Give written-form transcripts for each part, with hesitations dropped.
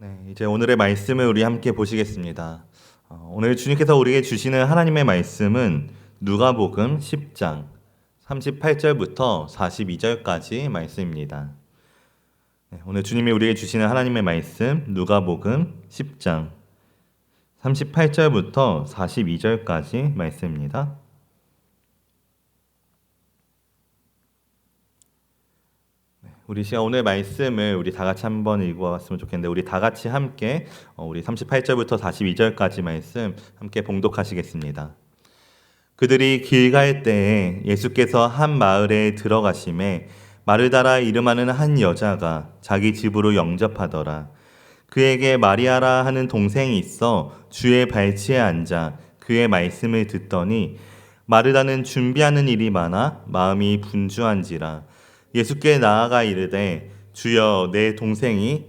네, 이제 오늘의 말씀을 우리 함께 보시겠습니다. 오늘 주님께서 우리에게 주시는 하나님의 말씀은 누가복음 10장 38절부터 42절까지 말씀입니다. 네, 오늘 주님이 우리에게 주시는 하나님의 말씀 누가복음 10장 38절부터 42절까지 말씀입니다. 우리 시간 오늘 말씀을 우리 다 같이 한번 읽어봤으면 좋겠는데 우리 다 같이 함께 우리 38절부터 42절까지 말씀 함께 봉독하시겠습니다. 그들이 길 갈 때에 예수께서 한 마을에 들어가심에 마르다라 이름하는 한 여자가 자기 집으로 영접하더라. 그에게 마리아라 하는 동생이 있어 주의 발치에 앉아 그의 말씀을 듣더니 마르다는 준비하는 일이 많아 마음이 분주한지라. 예수께 나아가 이르되 주여 내 동생이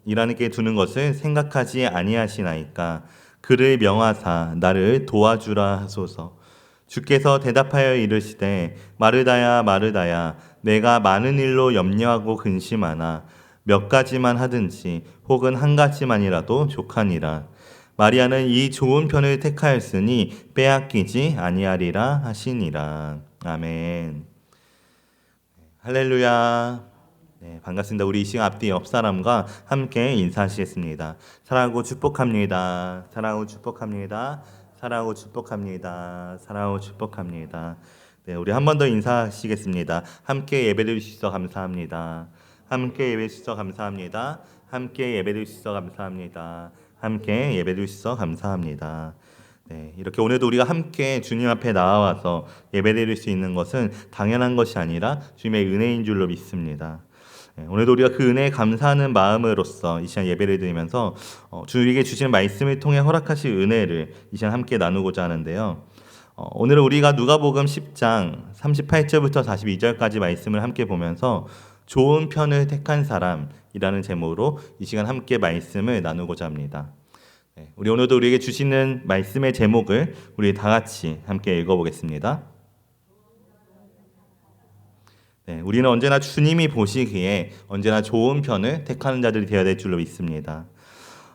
일하는게 두는 것을 생각하지 아니하시나이까 그를 명하사 나를 도와주라 하소서. 주께서 대답하여 이르시되 마르다야 마르다야 내가 많은 일로 염려하고 근심하나 몇 가지만 하든지 혹은 한 가지만이라도 족하니라. 마리아는 이 좋은 편을 택하였으니 빼앗기지 아니하리라 하시니라. 아멘. 할렐루야. 네, 반갑습니다. 우리 이 시간 앞뒤 옆 사람과 함께 인사하시겠습니다. 사랑하고 축복합니다. 사랑하고 축복합니다. 사랑하고 축복합니다. 사랑하고 축복합니다. 네, 우리 한 번 더 인사하시겠습니다. 함께 예배드릴 수 있어 감사합니다. 함께 예배드릴 수 있어 감사합니다. 함께 예배드릴 수 있어 감사합니다. 함께 예배드릴 수 있어 감사합니다. 네, 이렇게 오늘도 우리가 함께 주님 앞에 나와서 예배드릴 수 있는 것은 당연한 것이 아니라 주님의 은혜인 줄로 믿습니다. 네, 오늘도 우리가 그 은혜에 감사하는 마음으로서 이 시간 예배를 드리면서 주님에게 주시는 말씀을 통해 허락하실 은혜를 이 시간 함께 나누고자 하는데요. 오늘은 우리가 누가복음 10장 38절부터 42절까지 말씀을 함께 보면서 좋은 편을 택한 사람이라는 제목으로 이 시간 함께 말씀을 나누고자 합니다. 우리 오늘도 우리에게 주시는 말씀의 제목을 우리 다 같이 함께 읽어보겠습니다. 네, 우리는 언제나 주님이 보시기에 언제나 좋은 편을 택하는 자들이 되어야 될 줄로 믿습니다.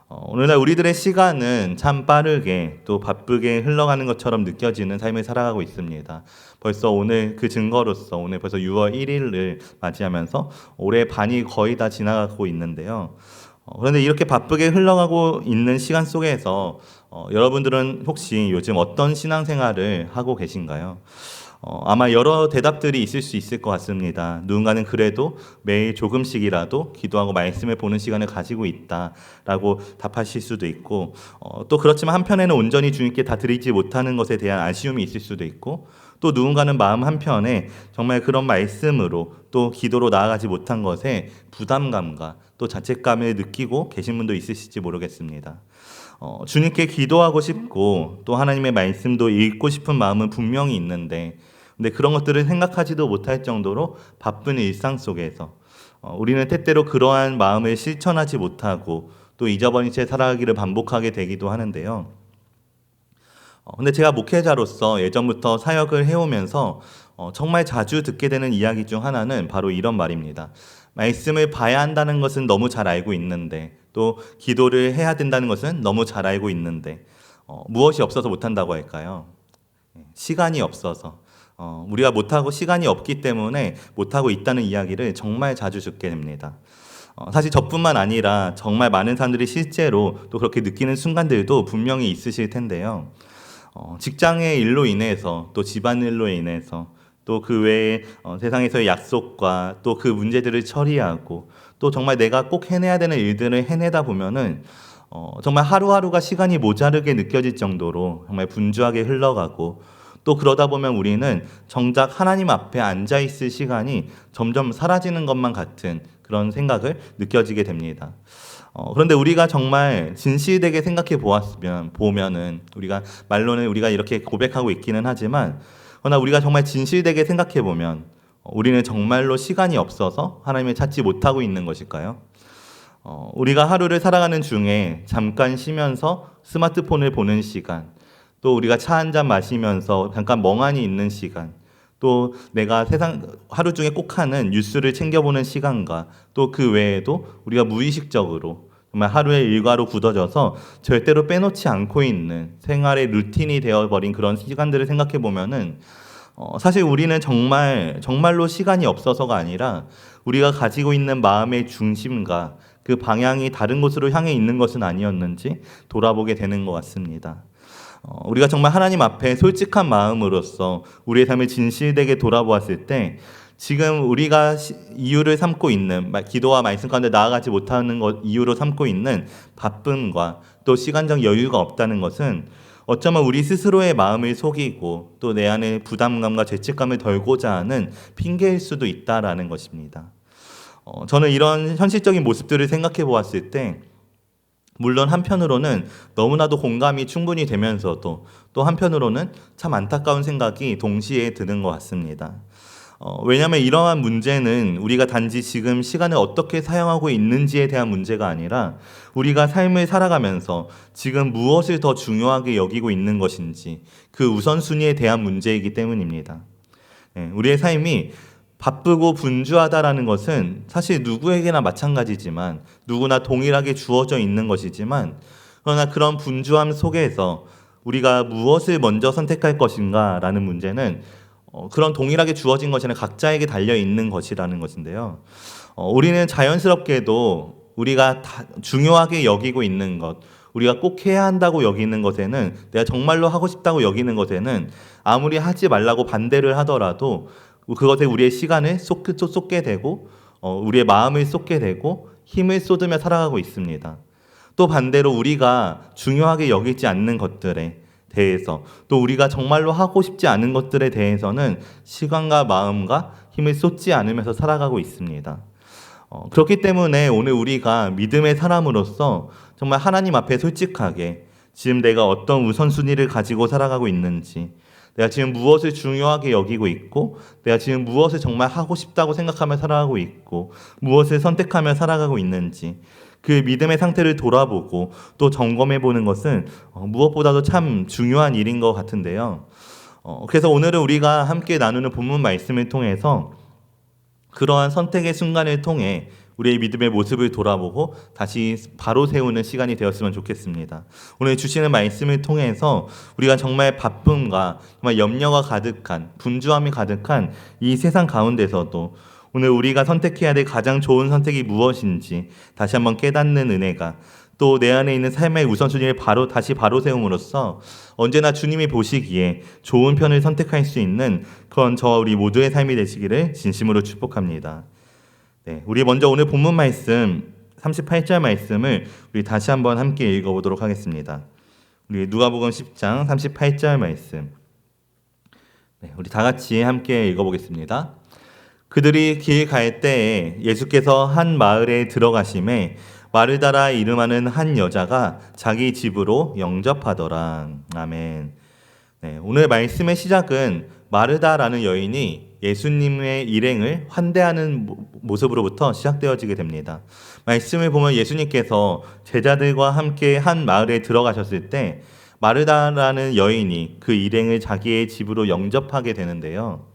오늘날 우리들의 시간은 참 빠르게 또 바쁘게 흘러가는 것처럼 느껴지는 삶을 살아가고 있습니다. 벌써 오늘 그 증거로서 오늘 벌써 6월 1일을 맞이하면서 올해 반이 거의 다 지나가고 있는데요. 그런데 이렇게 바쁘게 흘러가고 있는 시간 속에서 여러분들은 혹시 요즘 어떤 신앙생활을 하고 계신가요? 아마 여러 대답들이 있을 수 있을 것 같습니다. 누군가는 그래도 매일 조금씩이라도 기도하고 말씀을 보는 시간을 가지고 있다라고 답하실 수도 있고 또 그렇지만 한편에는 온전히 주님께 다 드리지 못하는 것에 대한 아쉬움이 있을 수도 있고 또 누군가는 마음 한편에 정말 그런 말씀으로 또 기도로 나아가지 못한 것에 부담감과 또 자책감을 느끼고 계신 분도 있으실지 모르겠습니다. 주님께 기도하고 싶고 또 하나님의 말씀도 읽고 싶은 마음은 분명히 있는데 근데 그런 것들을 생각하지도 못할 정도로 바쁜 일상 속에서 우리는 때때로 그러한 마음을 실천하지 못하고 또 잊어버린 채 살아가기를 반복하게 되기도 하는데요. 근데 제가 목회자로서 예전부터 사역을 해오면서 정말 자주 듣게 되는 이야기 중 하나는 바로 이런 말입니다. 말씀을 봐야 한다는 것은 너무 잘 알고 있는데 또 기도를 해야 된다는 것은 너무 잘 알고 있는데 무엇이 없어서 못한다고 할까요? 시간이 없어서 우리가 못하고 시간이 없기 때문에 못하고 있다는 이야기를 정말 자주 듣게 됩니다. 사실 저뿐만 아니라 정말 많은 사람들이 실제로 또 그렇게 느끼는 순간들도 분명히 있으실 텐데요. 직장의 일로 인해서 또 집안일로 인해서 또 그 외에 세상에서의 약속과 또 그 문제들을 처리하고 또 정말 내가 꼭 해내야 되는 일들을 해내다 보면은 정말 하루하루가 시간이 모자르게 느껴질 정도로 정말 분주하게 흘러가고 또 그러다 보면 우리는 정작 하나님 앞에 앉아 있을 시간이 점점 사라지는 것만 같은 그런 생각을 느껴지게 됩니다. 그런데 우리가 정말 진실되게 생각해 보면은 우리가 말로는 우리가 이렇게 고백하고 있기는 하지만 그러나 우리가 정말 진실되게 생각해 보면 우리는 정말로 시간이 없어서 하나님을 찾지 못하고 있는 것일까요? 우리가 하루를 살아가는 중에 잠깐 쉬면서 스마트폰을 보는 시간, 또 우리가 차 한 잔 마시면서 잠깐 멍하니 있는 시간, 또 내가 세상 하루 중에 꼭 하는 뉴스를 챙겨보는 시간과 또 그 외에도 우리가 무의식적으로 정말 하루의 일과로 굳어져서 절대로 빼놓지 않고 있는 생활의 루틴이 되어버린 그런 시간들을 생각해 보면은 사실 우리는 정말로 시간이 없어서가 아니라 우리가 가지고 있는 마음의 중심과 그 방향이 다른 곳으로 향해 있는 것은 아니었는지 돌아보게 되는 것 같습니다. 우리가 정말 하나님 앞에 솔직한 마음으로서 우리의 삶을 진실되게 돌아보았을 때 지금 우리가 이유를 삼고 있는 기도와 말씀 가운데 나아가지 못하는 것 이유로 삼고 있는 바쁨과 또 시간적 여유가 없다는 것은 어쩌면 우리 스스로의 마음을 속이고 또 내 안에 부담감과 죄책감을 덜고자 하는 핑계일 수도 있다라는 것입니다. 저는 이런 현실적인 모습들을 생각해 보았을 때 물론 한편으로는 너무나도 공감이 충분히 되면서도 또 한편으로는 참 안타까운 생각이 동시에 드는 것 같습니다. 왜냐하면 이러한 문제는 우리가 단지 지금 시간을 어떻게 사용하고 있는지에 대한 문제가 아니라 우리가 삶을 살아가면서 지금 무엇을 더 중요하게 여기고 있는 것인지 그 우선순위에 대한 문제이기 때문입니다. 우리의 삶이 바쁘고 분주하다라는 것은 사실 누구에게나 마찬가지지만 누구나 동일하게 주어져 있는 것이지만 그러나 그런 분주함 속에서 우리가 무엇을 먼저 선택할 것인가라는 문제는 그런 동일하게 주어진 것에는 각자에게 달려 있는 것이라는 것인데요. 우리는 자연스럽게도 우리가 중요하게 여기고 있는 것, 우리가 꼭 해야 한다고 여기는 것에는 내가 정말로 하고 싶다고 여기는 아무리 하지 말라고 반대를 하더라도 그것에 우리의 시간을 쏟게 되고 우리의 마음을 쏟게 되고 힘을 쏟으며 살아가고 있습니다. 또 반대로 우리가 중요하게 여기지 않는 것들에 대해서 또 우리가 정말로 하고 싶지 않은 것들에 대해서는 시간과 마음과 힘을 쏟지 않으면서 살아가고 있습니다. 그렇기 때문에 오늘 우리가 믿음의 사람으로서 정말 하나님 앞에 솔직하게 지금 내가 어떤 우선순위를 가지고 살아가고 있는지, 내가 지금 무엇을 중요하게 여기고 있고 내가 지금 무엇을 정말 하고 싶다고 생각하며 살아가고 있고 무엇을 선택하며 살아가고 있는지 그 믿음의 상태를 돌아보고 또 점검해 보는 것은 무엇보다도 참 중요한 일인 것 같은데요. 그래서 오늘은 우리가 함께 나누는 본문 말씀을 통해서 그러한 선택의 순간을 통해 우리의 믿음의 모습을 돌아보고 다시 바로 세우는 시간이 되었으면 좋겠습니다. 오늘 주시는 말씀을 통해서 우리가 정말 바쁨과 정말 염려가 가득한 분주함이 가득한 이 세상 가운데서도 오늘 우리가 선택해야 될 가장 좋은 선택이 무엇인지 다시 한번 깨닫는 은혜가 또 내 안에 있는 삶의 우선순위를 다시 바로 세움으로써 언제나 주님이 보시기에 좋은 편을 선택할 수 있는 그런 저와 우리 모두의 삶이 되시기를 진심으로 축복합니다. 네, 우리 먼저 오늘 본문 말씀 38절 말씀을 우리 다시 한번 함께 읽어보도록 하겠습니다. 우리 누가복음 10장 38절 말씀. 네, 우리 다 같이 함께 읽어보겠습니다. 그들이 길 갈 때에 예수께서 한 마을에 들어가심에 마르다라 이름하는 한 여자가 자기 집으로 영접하더라. 아멘. 네, 오늘 말씀의 시작은 마르다라는 여인이 예수님의 일행을 환대하는 모습으로부터 시작되어지게 됩니다. 말씀을 보면 예수님께서 제자들과 함께 한 마을에 들어가셨을 때 마르다라는 여인이 그 일행을 자기의 집으로 영접하게 되는데요.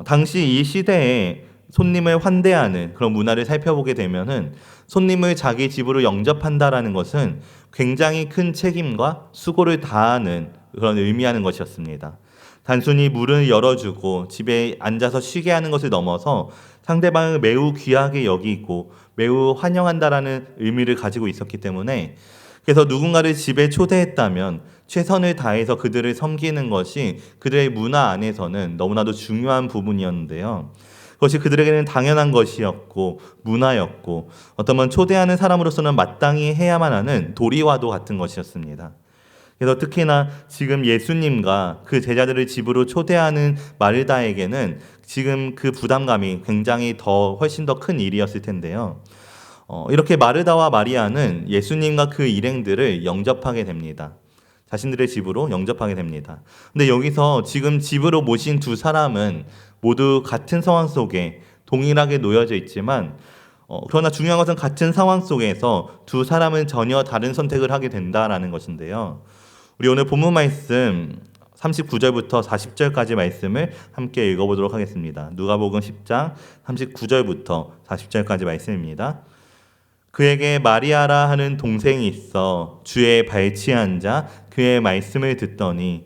당시 이 시대에 손님을 환대하는 그런 문화를 살펴보게 되면은 손님을 자기 집으로 영접한다라는 것은 굉장히 큰 책임과 수고를 다하는 그런 의미하는 것이었습니다. 단순히 문을 열어주고 집에 앉아서 쉬게 하는 것을 넘어서 상대방을 매우 귀하게 여기고 매우 환영한다라는 의미를 가지고 있었기 때문에 그래서 누군가를 집에 초대했다면 최선을 다해서 그들을 섬기는 것이 그들의 문화 안에서는 너무나도 중요한 부분이었는데요. 그것이 그들에게는 당연한 것이었고 문화였고 어쩌면 초대하는 사람으로서는 마땅히 해야만 하는 도리와도 같은 것이었습니다. 그래서 특히나 지금 예수님과 그 제자들을 집으로 초대하는 마르다에게는 지금 그 부담감이 굉장히 훨씬 더 큰 일이었을 텐데요. 이렇게 마르다와 마리아는 예수님과 그 일행들을 영접하게 됩니다. 자신들의 집으로 영접하게 됩니다. 근데 여기서 지금 집으로 모신 두 사람은 모두 같은 상황 속에 동일하게 놓여져 있지만 그러나 중요한 것은 같은 상황 속에서 두 사람은 전혀 다른 선택을 하게 된다라는 것인데요. 우리 오늘 본문 말씀 39절부터 40절까지 말씀을 함께 읽어보도록 하겠습니다. 누가복음 10장 39절부터 40절까지 말씀입니다. 그에게 마리아라 하는 동생이 있어 주의 발치에 앉아 그의 말씀을 듣더니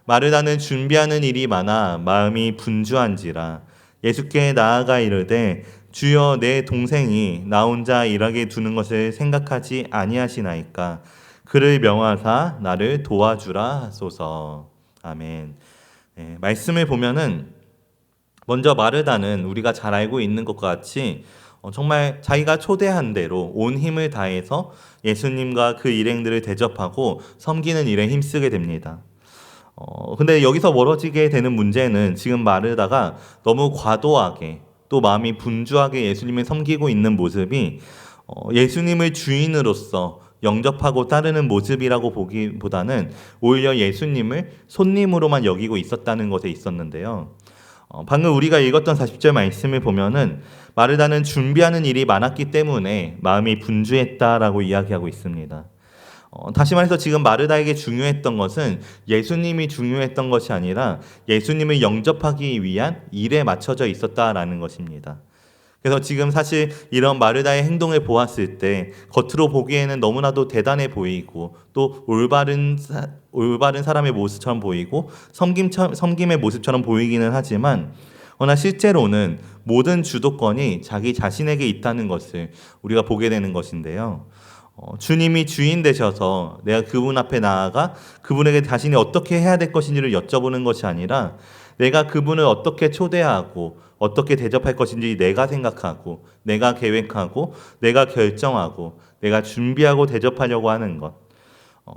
마르다는 준비하는 일이 많아 마음이 분주한지라 예수께 나아가 이르되 주여 내 동생이 나 혼자 일하게 두는 것을 생각하지 아니하시나이까 그를 명하사 나를 도와주라 하소서. 아멘. 말씀을 보면은 먼저 마르다는 우리가 잘 알고 있는 것과 같이 정말 자기가 초대한 대로 온 힘을 다해서 예수님과 그 일행들을 대접하고 섬기는 일에 힘쓰게 됩니다. 근데 여기서 멀어지게 되는 문제는 지금 마르다가 너무 과도하게 또 마음이 분주하게 예수님을 섬기고 있는 모습이 예수님을 주인으로서 영접하고 따르는 모습이라고 보기보다는 오히려 예수님을 손님으로만 여기고 있었다는 것에 있었는데요. 방금 우리가 읽었던 40절 말씀을 보면은 마르다는 준비하는 일이 많았기 때문에 마음이 분주했다라고 이야기하고 있습니다. 다시 말해서 지금 마르다에게 중요했던 것은 예수님이 중요했던 것이 아니라 예수님을 영접하기 위한 일에 맞춰져 있었다라는 것입니다. 그래서 지금 사실 이런 마르다의 행동을 보았을 때 겉으로 보기에는 너무나도 대단해 보이고 또 올바른 사람의 모습처럼 보이고 섬김의 모습처럼 보이기는 하지만 그러나 실제로는 모든 주도권이 자기 자신에게 있다는 것을 우리가 보게 되는 것인데요. 주님이 주인 되셔서 내가 그분 앞에 나아가 그분에게 자신이 어떻게 해야 될 것인지를 여쭤보는 것이 아니라 내가 그분을 어떻게 초대하고 어떻게 대접할 것인지 내가 생각하고 내가 계획하고 내가 결정하고 내가 준비하고 대접하려고 하는 것.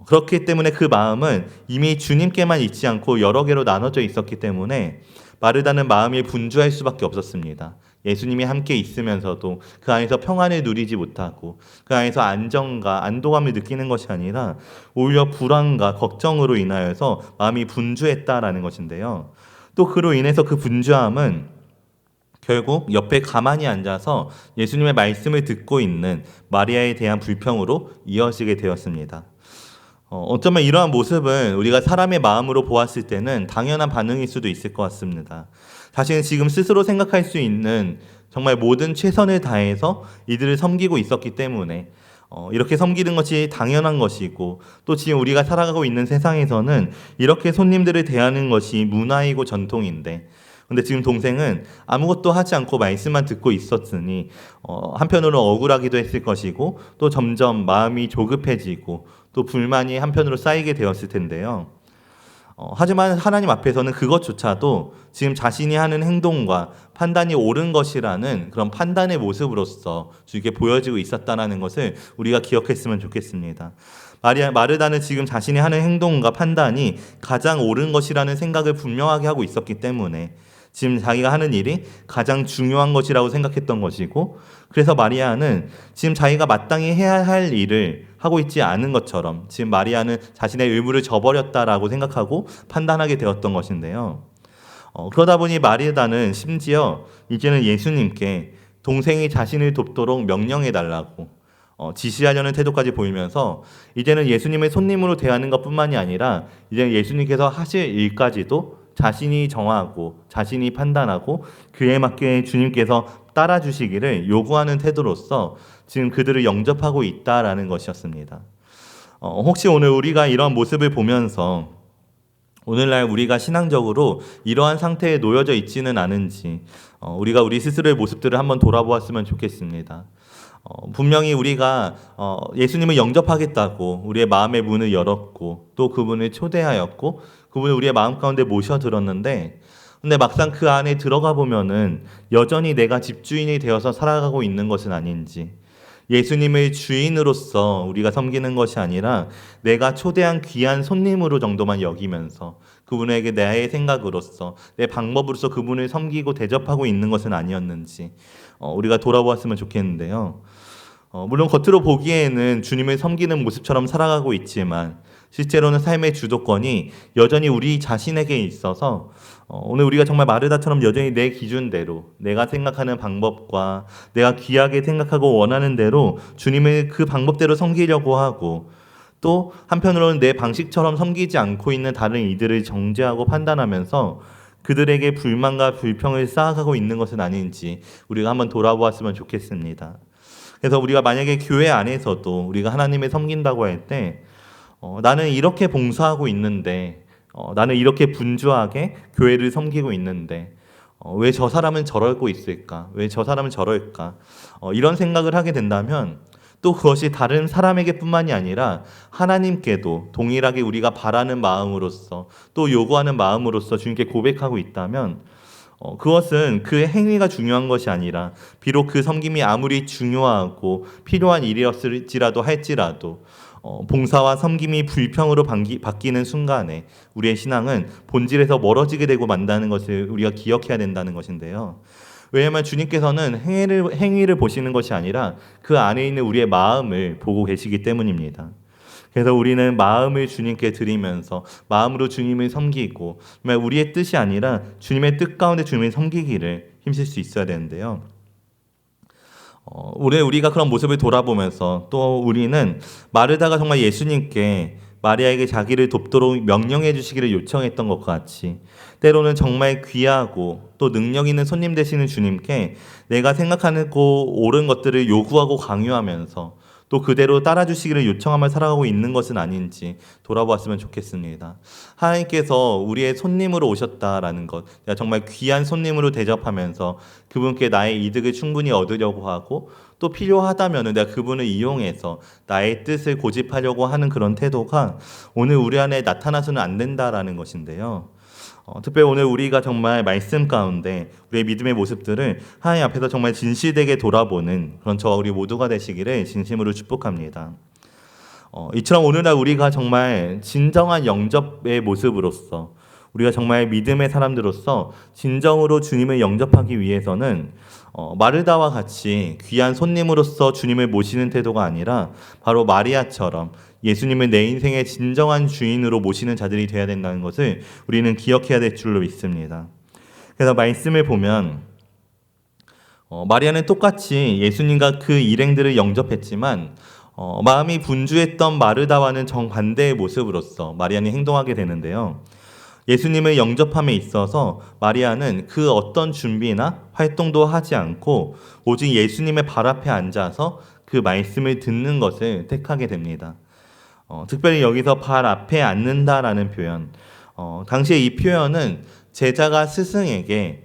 그렇기 때문에 그 마음은 이미 주님께만 있지 않고 여러 개로 나눠져 있었기 때문에 마르다는 마음이 분주할 수밖에 없었습니다. 예수님이 함께 있으면서도 그 안에서 평안을 누리지 못하고 그 안에서 안정과 안도감을 느끼는 것이 아니라 오히려 불안과 걱정으로 인하여서 마음이 분주했다라는 것인데요. 또 그로 인해서 그 분주함은 결국 옆에 가만히 앉아서 예수님의 말씀을 듣고 있는 마리아에 대한 불평으로 이어지게 되었습니다. 어쩌면 이러한 모습은 우리가 사람의 마음으로 보았을 때는 당연한 반응일 수도 있을 것 같습니다. 자신은 지금 스스로 생각할 수 있는 정말 모든 최선을 다해서 이들을 섬기고 있었기 때문에 이렇게 섬기는 것이 당연한 것이고 또 지금 우리가 살아가고 있는 세상에서는 이렇게 손님들을 대하는 것이 문화이고 전통인데 근데 지금 동생은 아무것도 하지 않고 말씀만 듣고 있었으니 한편으로는 억울하기도 했을 것이고 또 점점 마음이 조급해지고 또 불만이 한편으로 쌓이게 되었을 텐데요. 하지만 하나님 앞에서는 그것조차도 지금 자신이 하는 행동과 판단이 옳은 것이라는 그런 판단의 모습으로서 주께 보여지고 있었다는 것을 우리가 기억했으면 좋겠습니다. 마르다는 지금 자신이 하는 행동과 판단이 가장 옳은 것이라는 생각을 분명하게 하고 있었기 때문에 지금 자기가 하는 일이 가장 중요한 것이라고 생각했던 것이고 그래서 마리아는 지금 자기가 마땅히 해야 할 일을 하고 있지 않은 것처럼 지금 마리아는 자신의 의무를 저버렸다라고 생각하고 판단하게 되었던 것인데요. 그러다 보니 마리아는 심지어 이제는 예수님께 동생이 자신을 돕도록 명령해달라고 지시하려는 태도까지 보이면서 이제는 예수님의 손님으로 대하는 것뿐만이 아니라 이제는 예수님께서 하실 일까지도 자신이 정하고 자신이 판단하고 그에 맞게 주님께서 따라주시기를 요구하는 태도로서 지금 그들을 영접하고 있다라는 것이었습니다. 혹시 오늘 우리가 이런 모습을 보면서 오늘날 우리가 신앙적으로 이러한 상태에 놓여져 있지는 않은지 우리가 우리 스스로의 모습들을 한번 돌아보았으면 좋겠습니다. 분명히 우리가 예수님을 영접하겠다고 우리의 마음의 문을 열었고 또 그분을 초대하였고 그분을 우리의 마음 가운데 모셔들었는데 근데 막상 그 안에 들어가 보면은 여전히 내가 집주인이 되어서 살아가고 있는 것은 아닌지 예수님의 주인으로서 우리가 섬기는 것이 아니라 내가 초대한 귀한 손님으로 정도만 여기면서 그분에게 나의 생각으로서 내 방법으로서 그분을 섬기고 대접하고 있는 것은 아니었는지 우리가 돌아보았으면 좋겠는데요. 물론 겉으로 보기에는 주님을 섬기는 모습처럼 살아가고 있지만 실제로는 삶의 주도권이 여전히 우리 자신에게 있어서 오늘 우리가 정말 마르다처럼 여전히 내 기준대로 내가 생각하는 방법과 내가 귀하게 생각하고 원하는 대로 주님을 그 방법대로 섬기려고 하고 또 한편으로는 내 방식처럼 섬기지 않고 있는 다른 이들을 정죄하고 판단하면서 그들에게 불만과 불평을 쌓아가고 있는 것은 아닌지 우리가 한번 돌아보았으면 좋겠습니다. 그래서 우리가 만약에 교회 안에서도 우리가 하나님을 섬긴다고 할 때 나는 이렇게 봉사하고 있는데 나는 이렇게 분주하게 교회를 섬기고 있는데 왜 저 사람은 저러고 있을까? 왜 저 사람은 저럴까? 이런 생각을 하게 된다면 또 그것이 다른 사람에게 뿐만이 아니라 하나님께도 동일하게 우리가 바라는 마음으로서 또 요구하는 마음으로서 주님께 고백하고 있다면 그것은 그 행위가 중요한 것이 아니라 비록 그 섬김이 아무리 중요하고 필요한 일이었을지라도 할지라도 봉사와 섬김이 불평으로 바뀌는 순간에 우리의 신앙은 본질에서 멀어지게 되고 만다는 것을 우리가 기억해야 된다는 것인데요. 왜냐하면 주님께서는 행위를 보시는 것이 아니라 그 안에 있는 우리의 마음을 보고 계시기 때문입니다. 그래서 우리는 마음을 주님께 드리면서 마음으로 주님을 섬기고 우리의 뜻이 아니라 주님의 뜻 가운데 주님을 섬기기를 힘쓸 수 있어야 되는데요. 올해 우리가 그런 모습을 돌아보면서 또 우리는 마르다가 정말 예수님께 마리아에게 자기를 돕도록 명령해 주시기를 요청했던 것과 같이 때로는 정말 귀하고 또 능력 있는 손님 되시는 주님께 내가 생각하고 옳은 것들을 요구하고 강요하면서 또 그대로 따라주시기를 요청하며 살아가고 있는 것은 아닌지 돌아보았으면 좋겠습니다. 하나님께서 우리의 손님으로 오셨다라는 것, 내가 정말 귀한 손님으로 대접하면서 그분께 나의 이득을 충분히 얻으려고 하고 또 필요하다면 내가 그분을 이용해서 나의 뜻을 고집하려고 하는 그런 태도가 오늘 우리 안에 나타나서는 안 된다라는 것인데요. 특별히 오늘 우리가 정말 말씀 가운데 우리의 믿음의 모습들을 하나님 앞에서 정말 진실되게 돌아보는 그런 저와 우리 모두가 되시기를 진심으로 축복합니다. 이처럼 오늘날 우리가 정말 진정한 영접의 모습으로서 우리가 정말 믿음의 사람들로서 진정으로 주님을 영접하기 위해서는 마르다와 같이 귀한 손님으로서 주님을 모시는 태도가 아니라 바로 마리아처럼 예수님을 내 인생의 진정한 주인으로 모시는 자들이 되어야 된다는 것을 우리는 기억해야 될 줄로 믿습니다. 그래서 말씀을 보면 마리아는 똑같이 예수님과 그 일행들을 영접했지만 마음이 분주했던 마르다와는 정반대의 모습으로서 마리아는 행동하게 되는데요. 예수님을 영접함에 있어서 마리아는 그 어떤 준비나 활동도 하지 않고 오직 예수님의 발 앞에 앉아서 그 말씀을 듣는 것을 택하게 됩니다. 특별히 여기서 발 앞에 앉는다라는 표현, 당시에 이 표현은 제자가 스승에게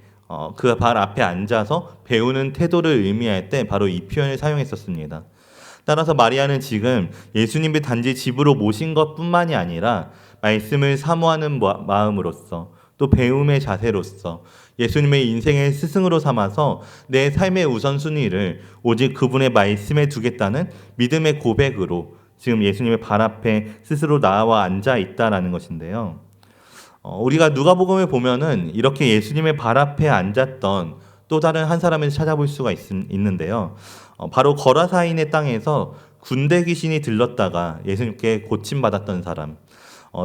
그 발 앞에 앉아서 배우는 태도를 의미할 때 바로 이 표현을 사용했었습니다. 따라서 마리아는 지금 예수님을 단지 집으로 모신 것뿐만이 아니라 말씀을 사모하는 마음으로서 또 배움의 자세로서 예수님의 인생의 스승으로 삼아서 내 삶의 우선순위를 오직 그분의 말씀에 두겠다는 믿음의 고백으로 지금 예수님의 발 앞에 스스로 나와 앉아 있다라는 것인데요. 우리가 누가복음을 보면은 이렇게 예수님의 발 앞에 앉았던 또 다른 한 사람을 찾아볼 수가 있는데요. 바로 거라사인의 땅에서 군대 귀신이 들렀다가 예수님께 고침받았던 사람.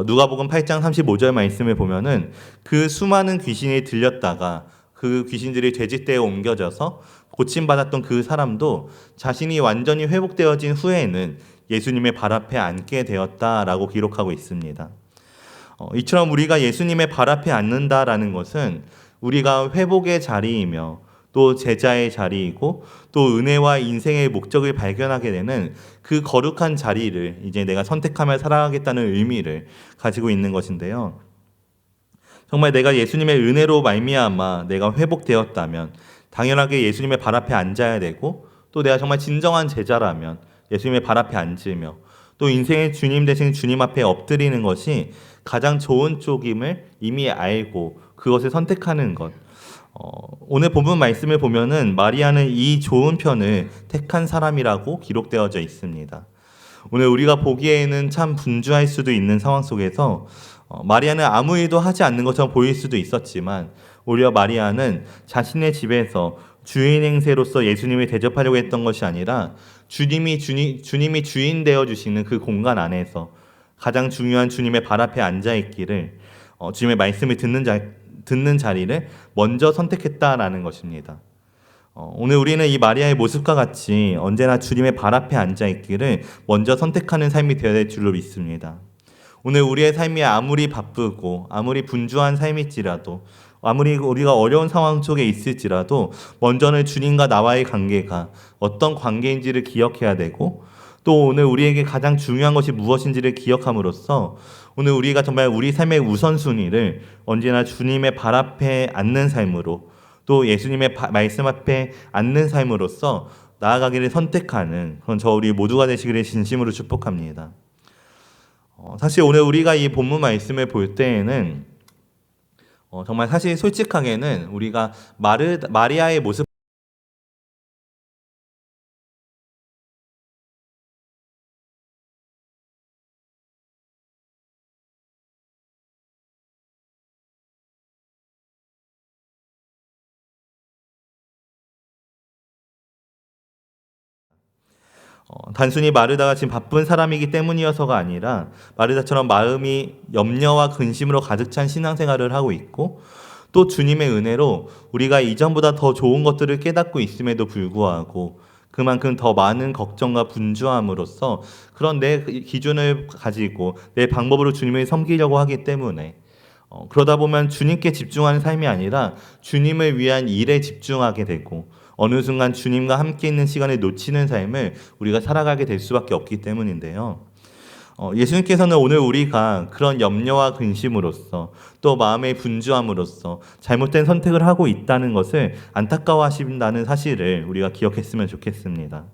누가복음 8장 35절 말씀을 보면은 그 수많은 귀신이 들렸다가 그 귀신들이 돼지떼에 옮겨져서 고침받았던 그 사람도 자신이 완전히 회복되어진 후에는 예수님의 발 앞에 앉게 되었다라고 기록하고 있습니다. 이처럼 우리가 예수님의 발 앞에 앉는다라는 것은 우리가 회복의 자리이며 또 제자의 자리이고 또 은혜와 인생의 목적을 발견하게 되는 그 거룩한 자리를 이제 내가 선택하며 살아가겠다는 의미를 가지고 있는 것인데요. 정말 내가 예수님의 은혜로 말미암아 내가 회복되었다면 당연하게 예수님의 발 앞에 앉아야 되고 또 내가 정말 진정한 제자라면 예수님의 발 앞에 앉으며 또 인생의 주님 대신 주님 앞에 엎드리는 것이 가장 좋은 쪽임을 이미 알고 그것을 선택하는 것. 오늘 본문 말씀을 보면은 마리아는 이 좋은 편을 택한 사람이라고 기록되어져 있습니다. 오늘 우리가 보기에는 참 분주할 수도 있는 상황 속에서 마리아는 아무 일도 하지 않는 것처럼 보일 수도 있었지만 오히려 마리아는 자신의 집에서 주인 행세로서 예수님을 대접하려고 했던 것이 아니라 주님이 주인 되어 주시는 그 공간 안에서 가장 중요한 주님의 발 앞에 앉아 있기를 주님의 말씀을 듣는 자리를 먼저 선택했다라는 것입니다. 오늘 우리는 이 마리아의 모습과 같이 언제나 주님의 발 앞에 앉아 있기를 먼저 선택하는 삶이 되어야 될 줄로 믿습니다. 오늘 우리의 삶이 아무리 바쁘고 아무리 분주한 삶일지라도 아무리 우리가 어려운 상황 속에 있을지라도 먼저는 주님과 나와의 관계가 어떤 관계인지를 기억해야 되고, 또 오늘 우리에게 가장 중요한 것이 무엇인지를 기억함으로써 오늘 우리가 정말 우리 삶의 우선순위를 언제나 주님의 발 앞에 앉는 삶으로, 또 예수님의 말씀 앞에 앉는 삶으로써 나아가기를 선택하는 그런 저 우리 모두가 되시기를 진심으로 축복합니다. 사실 오늘 우리가 이 본문 말씀을 볼 때에는 정말 사실 솔직하게는 우리가 마리아의 모습, 단순히 마르다가 지금 바쁜 사람이기 때문이어서가 아니라 마르다처럼 마음이 염려와 근심으로 가득 찬 신앙생활을 하고 있고, 또 주님의 은혜로 우리가 이전보다 더 좋은 것들을 깨닫고 있음에도 불구하고 그만큼 더 많은 걱정과 분주함으로써 그런 내 기준을 가지고 내 방법으로 주님을 섬기려고 하기 때문에 그러다 보면 주님께 집중하는 삶이 아니라 주님을 위한 일에 집중하게 되고, 어느 순간 주님과 함께 있는 시간을 놓치는 삶을 우리가 살아가게 될 수밖에 없기 때문인데요. 예수님께서는 오늘 우리가 그런 염려와 근심으로써 또 마음의 분주함으로써 잘못된 선택을 하고 있다는 것을 안타까워하신다는 사실을 우리가 기억했으면 좋겠습니다.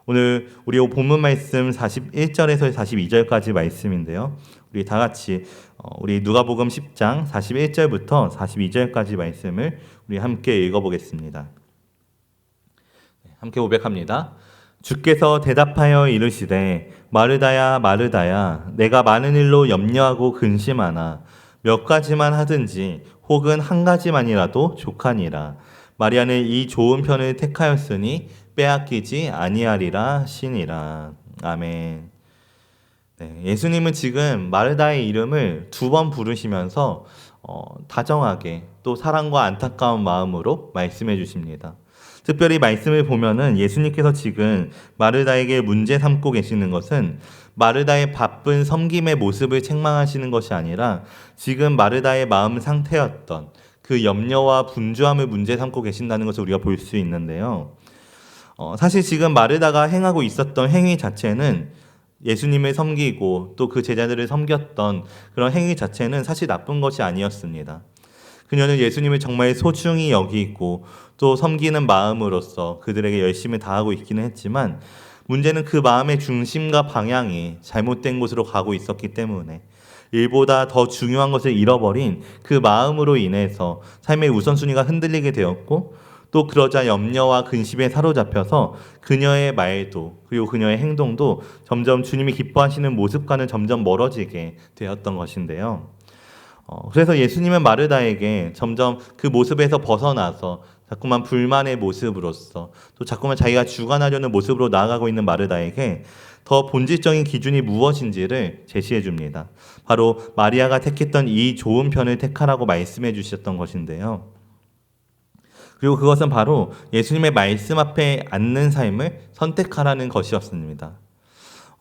오늘 우리 본문 말씀 41절에서 42절까지 말씀인데요. 우리 다 같이 우리 누가복음 10장 41절부터 42절까지 말씀을 우리 함께 읽어보겠습니다. 함께 고백합니다. 주께서 대답하여 이르시되 마르다야 마르다야 내가 많은 일로 염려하고 근심하나 몇 가지만 하든지 혹은 한 가지만이라도 족하니라. 마리아는 이 좋은 편을 택하였으니 빼앗기지 아니하리라 하시니라. 아멘. 네, 예수님은 지금 마르다의 이름을 2번 부르시면서 다정하게 또 사랑과 안타까운 마음으로 말씀해 주십니다. 특별히 말씀을 보면은 예수님께서 지금 마르다에게 문제 삼고 계시는 것은 마르다의 바쁜 섬김의 모습을 책망하시는 것이 아니라 지금 마르다의 마음 상태였던 그 염려와 분주함을 문제 삼고 계신다는 것을 우리가 볼 수 있는데요. 사실 지금 마르다가 행하고 있었던 행위 자체는 예수님을 섬기고 또 그 제자들을 섬겼던 그런 행위 자체는 사실 나쁜 것이 아니었습니다. 그녀는 예수님을 정말 소중히 여기고 또 섬기는 마음으로서 그들에게 열심히 다하고 있기는 했지만, 문제는 그 마음의 중심과 방향이 잘못된 곳으로 가고 있었기 때문에 일보다 더 중요한 것을 잃어버린 그 마음으로 인해서 삶의 우선순위가 흔들리게 되었고, 또 그러자 염려와 근심에 사로잡혀서 그녀의 말도 그리고 그녀의 행동도 점점 주님이 기뻐하시는 모습과는 점점 멀어지게 되었던 것인데요. 그래서 예수님은 마르다에게 점점 그 모습에서 벗어나서 자꾸만 불만의 모습으로서 또 자꾸만 자기가 주관하려는 모습으로 나아가고 있는 마르다에게 더 본질적인 기준이 무엇인지를 제시해 줍니다. 바로 마리아가 택했던 이 좋은 편을 택하라고 말씀해 주셨던 것인데요. 그리고 그것은 바로 예수님의 말씀 앞에 앉는 삶을 선택하라는 것이었습니다.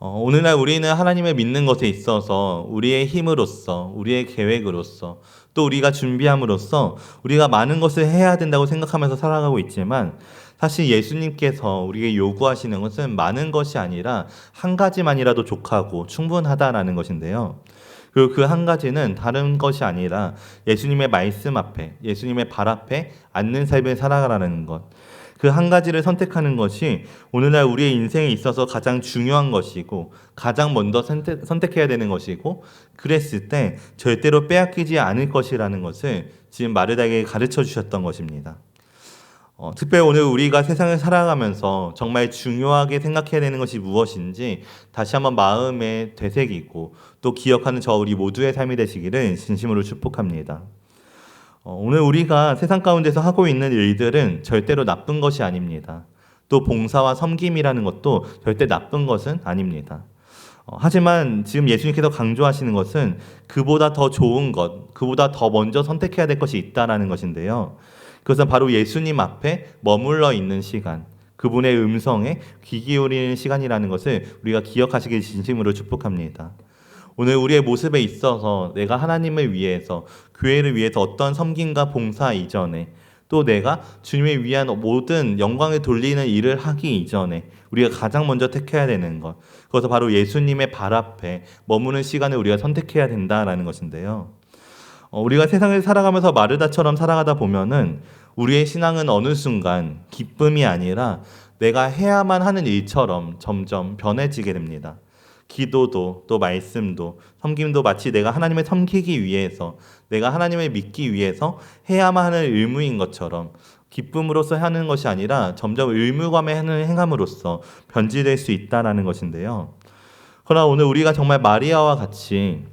오늘날 우리는 하나님을 믿는 것에 있어서 우리의 힘으로써, 우리의 계획으로서, 또 우리가 준비함으로써 우리가 많은 것을 해야 된다고 생각하면서 살아가고 있지만, 사실 예수님께서 우리에게 요구하시는 것은 많은 것이 아니라 한 가지만이라도 족하고 충분하다라는 것인데요. 그리고 그 한 가지는 다른 것이 아니라 예수님의 말씀 앞에, 예수님의 발 앞에 앉는 삶을 살아가라는 것. 그 한 가지를 선택하는 것이 오늘날 우리의 인생에 있어서 가장 중요한 것이고 가장 먼저 선택해야 되는 것이고, 그랬을 때 절대로 빼앗기지 않을 것이라는 것을 지금 마르다에게 가르쳐 주셨던 것입니다. 특별히 오늘 우리가 세상을 살아가면서 정말 중요하게 생각해야 되는 것이 무엇인지 다시 한번 마음에 되새기고 또 기억하는 저 우리 모두의 삶이 되시기를 진심으로 축복합니다. 오늘 우리가 세상 가운데서 하고 있는 일들은 절대로 나쁜 것이 아닙니다. 또 봉사와 섬김이라는 것도 절대 나쁜 것은 아닙니다. 하지만 지금 예수님께서 강조하시는 것은 그보다 더 좋은 것, 그보다 더 먼저 선택해야 될 것이 있다는 것인데요. 그것은 바로 예수님 앞에 머물러 있는 시간, 그분의 음성에 귀 기울이는 시간이라는 것을 우리가 기억하시길 진심으로 축복합니다. 오늘 우리의 모습에 있어서 내가 하나님을 위해서, 교회를 위해서 어떤 섬김과 봉사 이전에, 또 내가 주님을 위한 모든 영광을 돌리는 일을 하기 이전에 우리가 가장 먼저 택해야 되는 것, 그것은 바로 예수님의 발 앞에 머무는 시간을 우리가 선택해야 된다라는 것인데요. 우리가 세상을 살아가면서 마르다처럼 살아가다 보면은 우리의 신앙은 어느 순간 기쁨이 아니라 내가 해야만 하는 일처럼 점점 변해지게 됩니다. 기도도 또 말씀도 섬김도 마치 내가 하나님을 섬기기 위해서, 내가 하나님을 믿기 위해서 해야만 하는 의무인 것처럼 기쁨으로써 하는 것이 아니라 점점 의무감에 하는 행함으로써 변질될 수 있다는 것인데요. 그러나 오늘 우리가 정말 마리아와 같이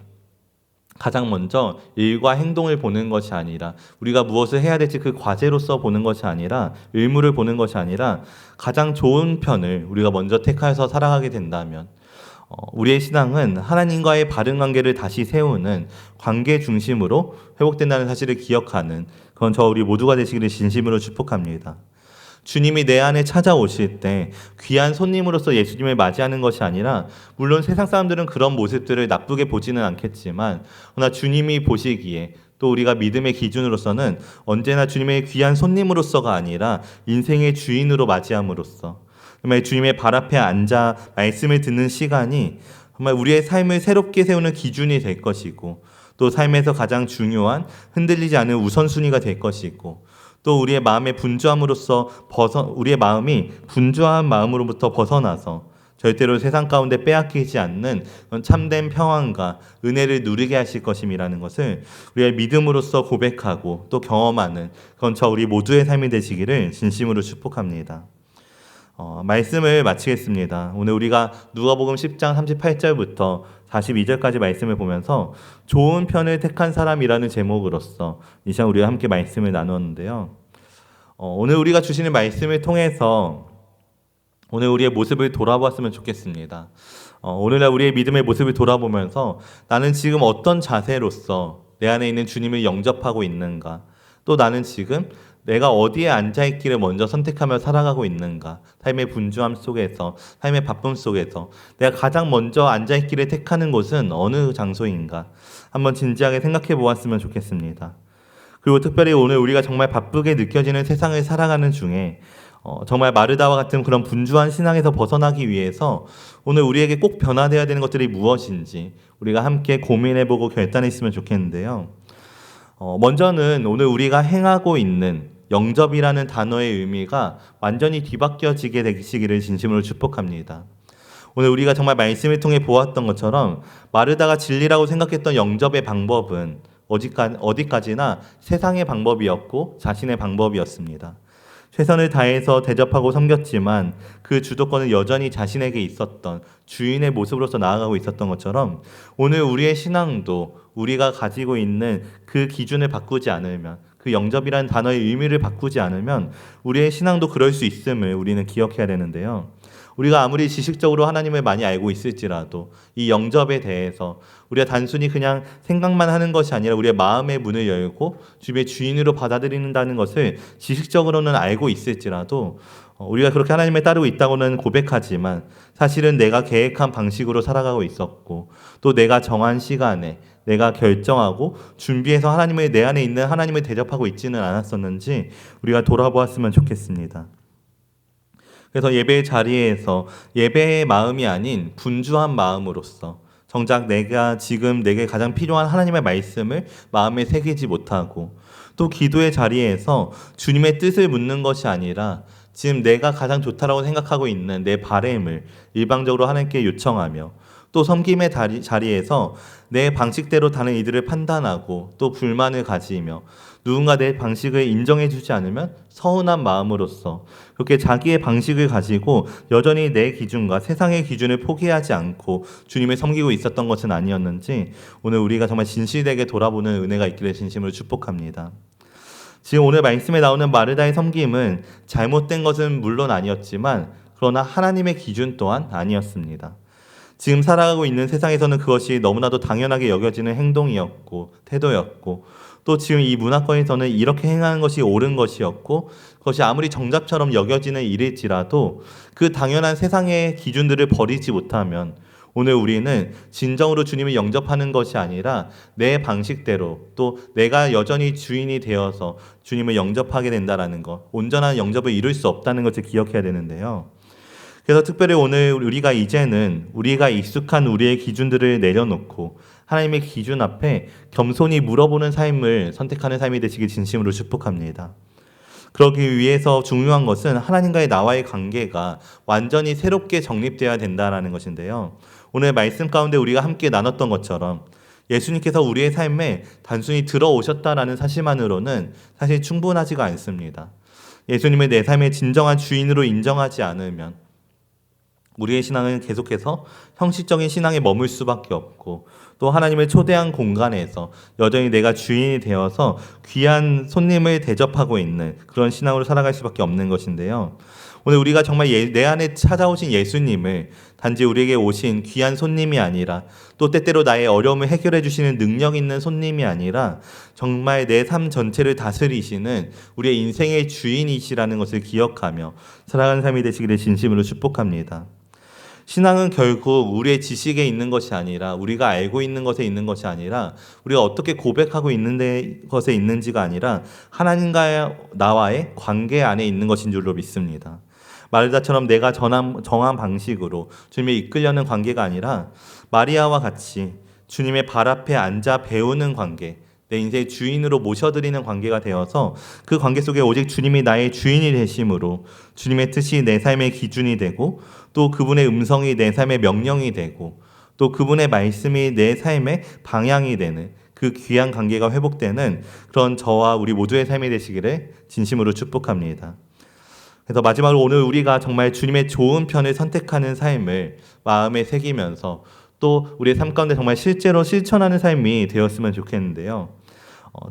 가장 먼저 일과 행동을 보는 것이 아니라, 우리가 무엇을 해야 될지 그 과제로서 보는 것이 아니라, 의무를 보는 것이 아니라 가장 좋은 편을 우리가 먼저 택하여서 살아가게 된다면 우리의 신앙은 하나님과의 바른 관계를 다시 세우는 관계 중심으로 회복된다는 사실을 기억하는, 그건 저 우리 모두가 되시기를 진심으로 축복합니다. 주님이 내 안에 찾아오실 때 귀한 손님으로서 예수님을 맞이하는 것이 아니라, 물론 세상 사람들은 그런 모습들을 나쁘게 보지는 않겠지만, 그러나 주님이 보시기에 또 우리가 믿음의 기준으로서는 언제나 주님의 귀한 손님으로서가 아니라 인생의 주인으로 맞이함으로써, 정말 주님의 발 앞에 앉아 말씀을 듣는 시간이 정말 우리의 삶을 새롭게 세우는 기준이 될 것이고, 또 삶에서 가장 중요한 흔들리지 않은 우선순위가 될 것이고, 또 우리의 마음의 분주함으로써 우리의 마음이 분주한 마음으로부터 벗어나서 절대로 세상 가운데 빼앗기지 않는 참된 평안과 은혜를 누리게 하실 것임이라는 것을 우리의 믿음으로써 고백하고 또 경험하는, 그건 저 우리 모두의 삶이 되시기를 진심으로 축복합니다. 말씀을 마치겠습니다. 오늘 우리가 누가복음 10장 38절부터 42절까지 말씀을 보면서 좋은 편을 택한 사람이라는 제목으로서 이 시간 우리가 함께 말씀을 나누었는데요. 오늘 우리가 주시는 말씀을 통해서 오늘 우리의 모습을 돌아보았으면 좋겠습니다. 오늘날 우리의 믿음의 모습을 돌아보면서 나는 지금 어떤 자세로서 내 안에 있는 주님을 영접하고 있는가, 또 나는 지금 내가 어디에 앉아있기를 먼저 선택하며 살아가고 있는가, 삶의 분주함 속에서, 삶의 바쁨 속에서 내가 가장 먼저 앉아있기를 택하는 곳은 어느 장소인가 한번 진지하게 생각해 보았으면 좋겠습니다. 그리고 특별히 오늘 우리가 정말 바쁘게 느껴지는 세상을 살아가는 중에 정말 마르다와 같은 그런 분주한 신앙에서 벗어나기 위해서 오늘 우리에게 꼭 변화되어야 되는 것들이 무엇인지 우리가 함께 고민해보고 결단했으면 좋겠는데요. 먼저는 오늘 우리가 행하고 있는 영접이라는 단어의 의미가 완전히 뒤바뀌어지게 되시기를 진심으로 축복합니다. 오늘 우리가 정말 말씀을 통해 보았던 것처럼 마르다가 진리라고 생각했던 영접의 방법은 어디까지나 세상의 방법이었고 자신의 방법이었습니다. 최선을 다해서 대접하고 섬겼지만 그 주도권은 여전히 자신에게 있었던 주인의 모습으로서 나아가고 있었던 것처럼, 오늘 우리의 신앙도 우리가 가지고 있는 그 기준을 바꾸지 않으면, 그 영접이라는 단어의 의미를 바꾸지 않으면 우리의 신앙도 그럴 수 있음을 우리는 기억해야 되는데요. 우리가 아무리 지식적으로 하나님을 많이 알고 있을지라도 이 영접에 대해서 우리가 단순히 그냥 생각만 하는 것이 아니라 우리의 마음의 문을 열고 주님의 주인으로 받아들인다는 것을 지식적으로는 알고 있을지라도 우리가 그렇게 하나님을 따르고 있다고는 고백하지만 사실은 내가 계획한 방식으로 살아가고 있었고, 또 내가 정한 시간에 내가 결정하고 준비해서 하나님을, 내 안에 있는 하나님을 대접하고 있지는 않았었는지 우리가 돌아보았으면 좋겠습니다. 그래서 예배의 자리에서 예배의 마음이 아닌 분주한 마음으로서 정작 내가 지금 내게 가장 필요한 하나님의 말씀을 마음에 새기지 못하고, 또 기도의 자리에서 주님의 뜻을 묻는 것이 아니라 지금 내가 가장 좋다라고 생각하고 있는 내 바램을 일방적으로 하나님께 요청하며, 또 섬김의 자리에서 내 방식대로 다른 이들을 판단하고 또 불만을 가지며 누군가 내 방식을 인정해주지 않으면 서운한 마음으로써 그렇게 자기의 방식을 가지고 여전히 내 기준과 세상의 기준을 포기하지 않고 주님을 섬기고 있었던 것은 아니었는지 오늘 우리가 정말 진실되게 돌아보는 은혜가 있기를 진심으로 축복합니다. 지금 오늘 말씀에 나오는 마르다의 섬김은 잘못된 것은 물론 아니었지만 그러나 하나님의 기준 또한 아니었습니다. 지금 살아가고 있는 세상에서는 그것이 너무나도 당연하게 여겨지는 행동이었고 태도였고, 또 지금 이 문화권에서는 이렇게 행하는 것이 옳은 것이었고 그것이 아무리 정답처럼 여겨지는 일일지라도 그 당연한 세상의 기준들을 버리지 못하면 오늘 우리는 진정으로 주님을 영접하는 것이 아니라 내 방식대로 또 내가 여전히 주인이 되어서 주님을 영접하게 된다라는 것, 온전한 영접을 이룰 수 없다는 것을 기억해야 되는데요. 그래서 특별히 오늘 우리가 이제는 우리가 익숙한 우리의 기준들을 내려놓고 하나님의 기준 앞에 겸손히 물어보는 삶을 선택하는 삶이 되시길 진심으로 축복합니다. 그러기 위해서 중요한 것은 하나님과의 나와의 관계가 완전히 새롭게 정립되어야 된다는 것인데요. 오늘 말씀 가운데 우리가 함께 나눴던 것처럼 예수님께서 우리의 삶에 단순히 들어오셨다라는 사실만으로는 사실 충분하지가 않습니다. 예수님을 내 삶의 진정한 주인으로 인정하지 않으면 우리의 신앙은 계속해서 형식적인 신앙에 머물 수밖에 없고 또 하나님을 초대한 공간에서 여전히 내가 주인이 되어서 귀한 손님을 대접하고 있는 그런 신앙으로 살아갈 수밖에 없는 것인데요. 오늘 우리가 정말 내 안에 찾아오신 예수님을 단지 우리에게 오신 귀한 손님이 아니라 또 때때로 나의 어려움을 해결해 주시는 능력 있는 손님이 아니라 정말 내 삶 전체를 다스리시는 우리의 인생의 주인이시라는 것을 기억하며 살아가는 삶이 되시기를 진심으로 축복합니다. 신앙은 결국 우리의 지식에 있는 것이 아니라 우리가 알고 있는 것에 있는 것이 아니라 우리가 어떻게 고백하고 있는 것에 있는지가 아니라 하나님과 나와의 관계 안에 있는 것인 줄로 믿습니다. 마르다처럼 내가 정한 방식으로 주님을 이끌려는 관계가 아니라 마리아와 같이 주님의 발 앞에 앉아 배우는 관계, 내 인생의 주인으로 모셔드리는 관계가 되어서 그 관계 속에 오직 주님이 나의 주인이 되심으로 주님의 뜻이 내 삶의 기준이 되고 또 그분의 음성이 내 삶의 명령이 되고 또 그분의 말씀이 내 삶의 방향이 되는 그 귀한 관계가 회복되는 그런 저와 우리 모두의 삶이 되시기를 진심으로 축복합니다. 그래서 마지막으로 오늘 우리가 정말 주님의 좋은 편을 선택하는 삶을 마음에 새기면서 또 우리의 삶 가운데 정말 실제로 실천하는 삶이 되었으면 좋겠는데요.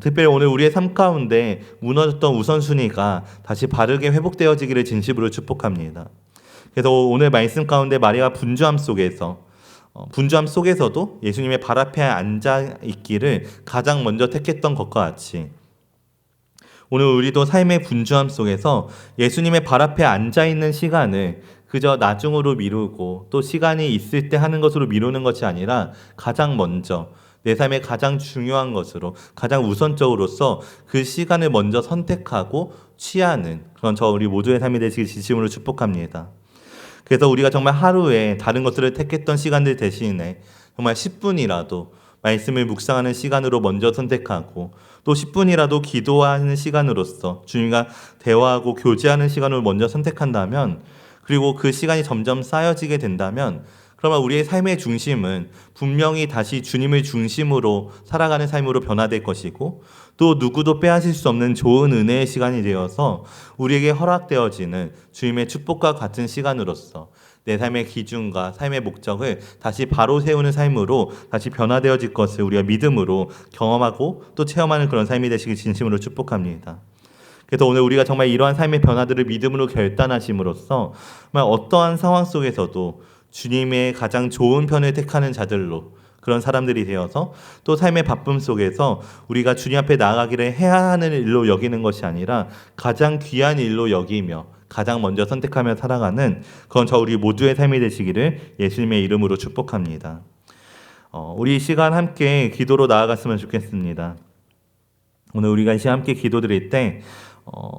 특별히 오늘 우리의 삶 가운데 무너졌던 우선순위가 다시 바르게 회복되어지기를 진심으로 축복합니다. 그래서 오늘 말씀 가운데 마리아가 분주함 속에서도 예수님의 발 앞에 앉아 있기를 가장 먼저 택했던 것과 같이 오늘 우리도 삶의 분주함 속에서 예수님의 발 앞에 앉아 있는 시간을 그저 나중으로 미루고 또 시간이 있을 때 하는 것으로 미루는 것이 아니라 가장 먼저 내 삶의 가장 중요한 것으로 가장 우선적으로서 그 시간을 먼저 선택하고 취하는 그런 저 우리 모두의 삶이 되시길 진심으로 축복합니다. 그래서 우리가 정말 하루에 다른 것들을 택했던 시간들 대신에 정말 10분이라도 말씀을 묵상하는 시간으로 먼저 선택하고 또 10분이라도 기도하는 시간으로서 주님과 대화하고 교제하는 시간을 먼저 선택한다면 그리고 그 시간이 점점 쌓여지게 된다면 그러면 우리의 삶의 중심은 분명히 다시 주님을 중심으로 살아가는 삶으로 변화될 것이고 또 누구도 빼앗을 수 없는 좋은 은혜의 시간이 되어서 우리에게 허락되어지는 주님의 축복과 같은 시간으로서 내 삶의 기준과 삶의 목적을 다시 바로 세우는 삶으로 다시 변화되어질 것을 우리가 믿음으로 경험하고 또 체험하는 그런 삶이 되시길 진심으로 축복합니다. 그래서 오늘 우리가 정말 이러한 삶의 변화들을 믿음으로 결단하심으로써 정말 어떠한 상황 속에서도 주님의 가장 좋은 편을 택하는 자들로 그런 사람들이 되어서 또 삶의 바쁨 속에서 우리가 주님 앞에 나아가기를 해야 하는 일로 여기는 것이 아니라 가장 귀한 일로 여기며 가장 먼저 선택하며 살아가는 그건 저 우리 모두의 삶이 되시기를 예수님의 이름으로 축복합니다. 우리 이 시간 함께 기도로 나아갔으면 좋겠습니다. 오늘 우리가 이 시간 함께 기도드릴 때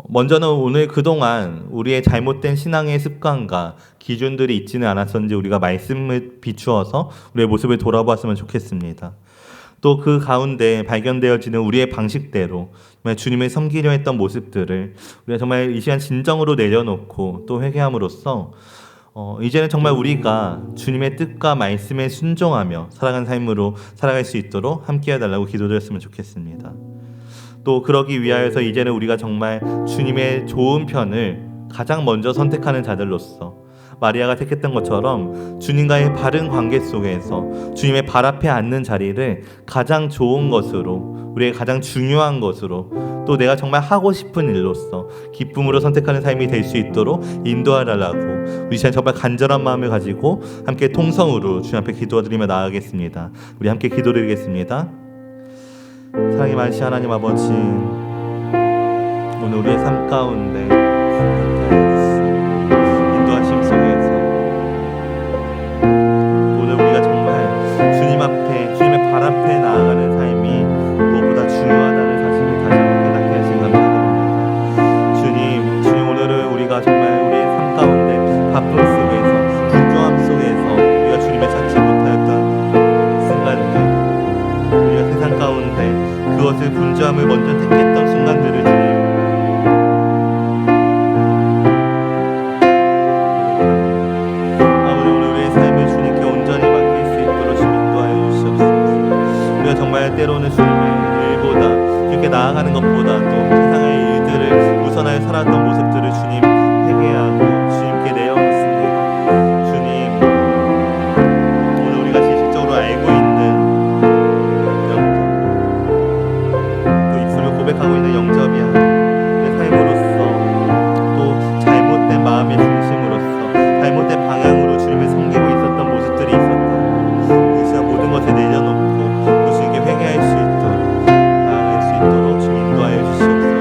먼저는 오늘 그동안 우리의 잘못된 신앙의 습관과 기준들이 있지는 않았었는지 우리가 말씀을 비추어서 우리의 모습을 돌아보았으면 좋겠습니다. 또 그 가운데 발견되어지는 우리의 방식대로 정말 주님을 섬기려 했던 모습들을 우리가 정말 이 시간 진정으로 내려놓고 또 회개함으로써 이제는 정말 우리가 주님의 뜻과 말씀에 순종하며 살아가는 삶으로 살아갈 수 있도록 함께 해달라고 기도드렸으면 좋겠습니다. 또 그러기 위하여서 이제는 우리가 정말 주님의 좋은 편을 가장 먼저 선택하는 자들로서 마리아가 택했던 것처럼 주님과의 바른 관계 속에서 주님의 발 앞에 앉는 자리를 가장 좋은 것으로 우리의 가장 중요한 것으로 또 내가 정말 하고 싶은 일로서 기쁨으로 선택하는 삶이 될 수 있도록 인도하달라고 우리 시간 정말 간절한 마음을 가지고 함께 통성으로 주님 앞에 기도드리며 나아가겠습니다. 우리 함께 기도드리겠습니다. 사랑이 많으신 하나님 아버지, 오늘 우리의 삶 가운데 인도하심 속에서 오늘 우리가 것보다 또 세상의 일들을 우선하여 살았던 모습들을 주님 회개하고 주님께 내어놓습니다. 주님, 오늘 우리가 실질적으로 알고 있는 영접, 또 입술로 고백하고 있는 영접이야. 내 삶으로서 또 잘못된 마음의 중심으로서 잘못된 방향으로 주님을 섬기고 있었던 모습들이 있었다. 이 시간 모든 것을 내려놓고 또 주님께 회개할 수 있도록 나아갈 수 있도록 주님 인도하여 주시옵소서.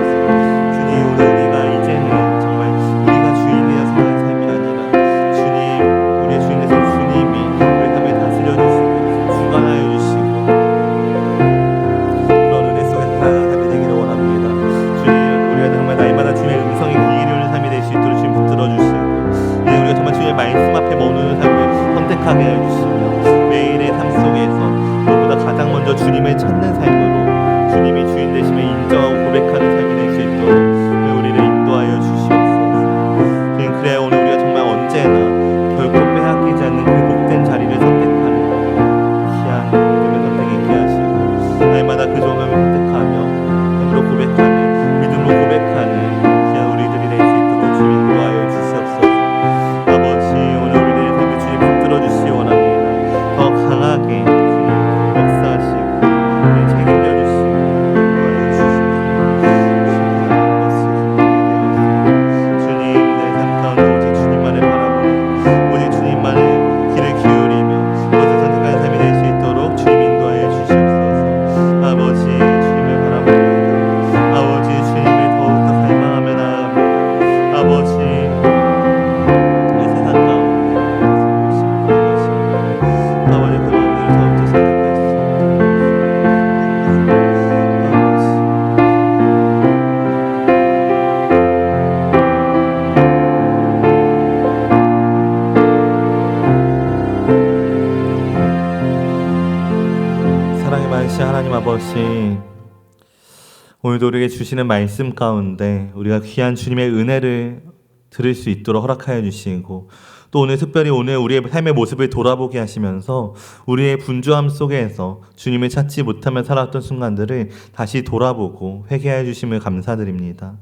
주님, 오늘 우리가 이제는 정말 우리가 주인이라 생각하는 삶이 아니라 주님, 우리의 주인 되신 주님이 우리 삶을 다스려 주시고 주관하여 주시고 그런 은혜 속에서 살아가는 삶이 되기를 원합니다. 주님, 우리가 정말 날마다 주님의 음성에 귀 기울이는 삶이 될 수 있도록 주님 붙들어 주시고 이제 우리가 정말 주님의 말씀 앞에 머무는 삶을 선택하게 해주시며 매일의 삶 속에서 무엇보다 가장 먼저 주님을 찾는 삶으로 주님이 주인 되심을 인정하고 고백하는 삶이 될 수 있도록 우리를 인도하여 주시옵소서. 주님, 그래야 오늘 우리가 정말 언제나 결코 빼앗기지 않는 그 복된 자리를 선택하는 귀한 믿음을 선택했게 하시고 날마다 그 좋은 삶을 선택하며 힘으로 고백하는 믿음으로 고백하는 귀한 우리들이 될 수 있도록 주님 인도하여 주시옵소서. 아버지, 오늘 우리들의 삶을 주님 붙들어 주시기 원합니다. 더 강하게 주님 역사하시고 우리 책임져 주시고 인도하여 주시옵소서. 주님, 내 삶 가운데 오직 주님만을 바라보며 오직 주님만을 귀를 기울이며 그것을 선택하는 삶이 될 수 있도록 주님 인도하여 주시옵소서. 아버지, 주님을 바라봅니다. 아버지, 주님을 더욱더 갈망하며 나아갑니다. 아버지, 사랑의 많으신 하나님 아버지, 오늘도 우리에게 주시는 말씀 가운데 우리가 귀한 주님의 은혜를 들을 수 있도록 허락하여 주시고 또 오늘 특별히 오늘 우리의 삶의 모습을 돌아보게 하시면서 우리의 분주함 속에서 주님을 찾지 못하며 살았던 순간들을 다시 돌아보고 회개하여 주심을 감사드립니다.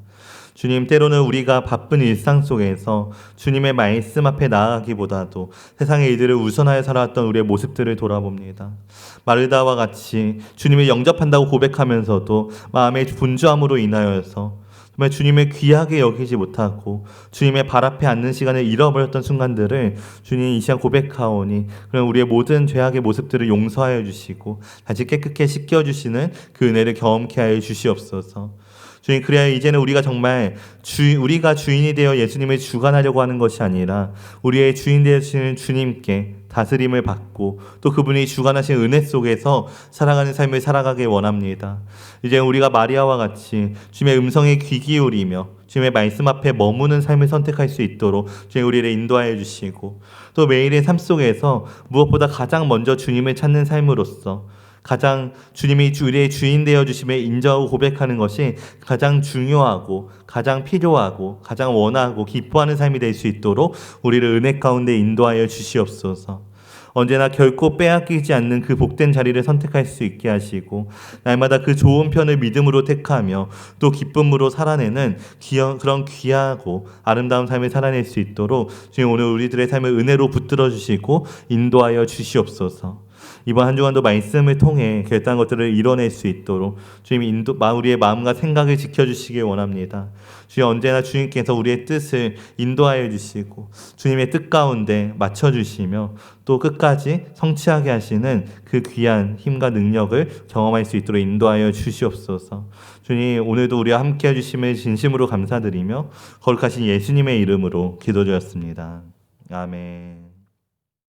주님, 때로는 우리가 바쁜 일상 속에서 주님의 말씀 앞에 나아가기보다도 세상의 일들을 우선하여 살아왔던 우리의 모습들을 돌아봅니다. 마르다와 같이 주님을 영접한다고 고백하면서도 마음의 분주함으로 인하여서 정말 주님을 귀하게 여기지 못하고 주님의 발 앞에 앉는 시간을 잃어버렸던 순간들을 주님 이 시간 고백하오니 그런 우리의 모든 죄악의 모습들을 용서하여 주시고 다시 깨끗게 씻겨주시는 그 은혜를 경험케 하여 주시옵소서. 주님, 그래야 이제는 우리가 정말 우리가 주인이 되어 예수님을 주관하려고 하는 것이 아니라 우리의 주인 되시는 주님께 다스림을 받고 또 그분이 주관하신 은혜 속에서 살아가는 삶을 살아가길 원합니다. 이제 우리가 마리아와 같이 주님의 음성에 귀 기울이며 주님의 말씀 앞에 머무는 삶을 선택할 수 있도록 주님 우리를 인도하여 주시고 또 매일의 삶 속에서 무엇보다 가장 먼저 주님을 찾는 삶으로서 가장 주님이 우리의 주인 되어 주심에 인정하고 고백하는 것이 가장 중요하고 가장 필요하고 가장 원하고 기뻐하는 삶이 될 수 있도록 우리를 은혜 가운데 인도하여 주시옵소서. 언제나 결코 빼앗기지 않는 그 복된 자리를 선택할 수 있게 하시고 날마다 그 좋은 편을 믿음으로 택하며 또 기쁨으로 살아내는 그런 귀하고 아름다운 삶을 살아낼 수 있도록 주님 오늘 우리들의 삶을 은혜로 붙들어 주시고 인도하여 주시옵소서. 이번 한 주간도 말씀을 통해 결단한 것들을 이뤄낼 수 있도록 주님 우리의 마음과 생각을 지켜주시길 원합니다. 주님 언제나 주님께서 우리의 뜻을 인도하여 주시고 주님의 뜻 가운데 맞춰주시며 또 끝까지 성취하게 하시는 그 귀한 힘과 능력을 경험할 수 있도록 인도하여 주시옵소서. 주님 오늘도 우리와 함께 해주심을 진심으로 감사드리며 거룩하신 예수님의 이름으로 기도드렸습니다. 아멘.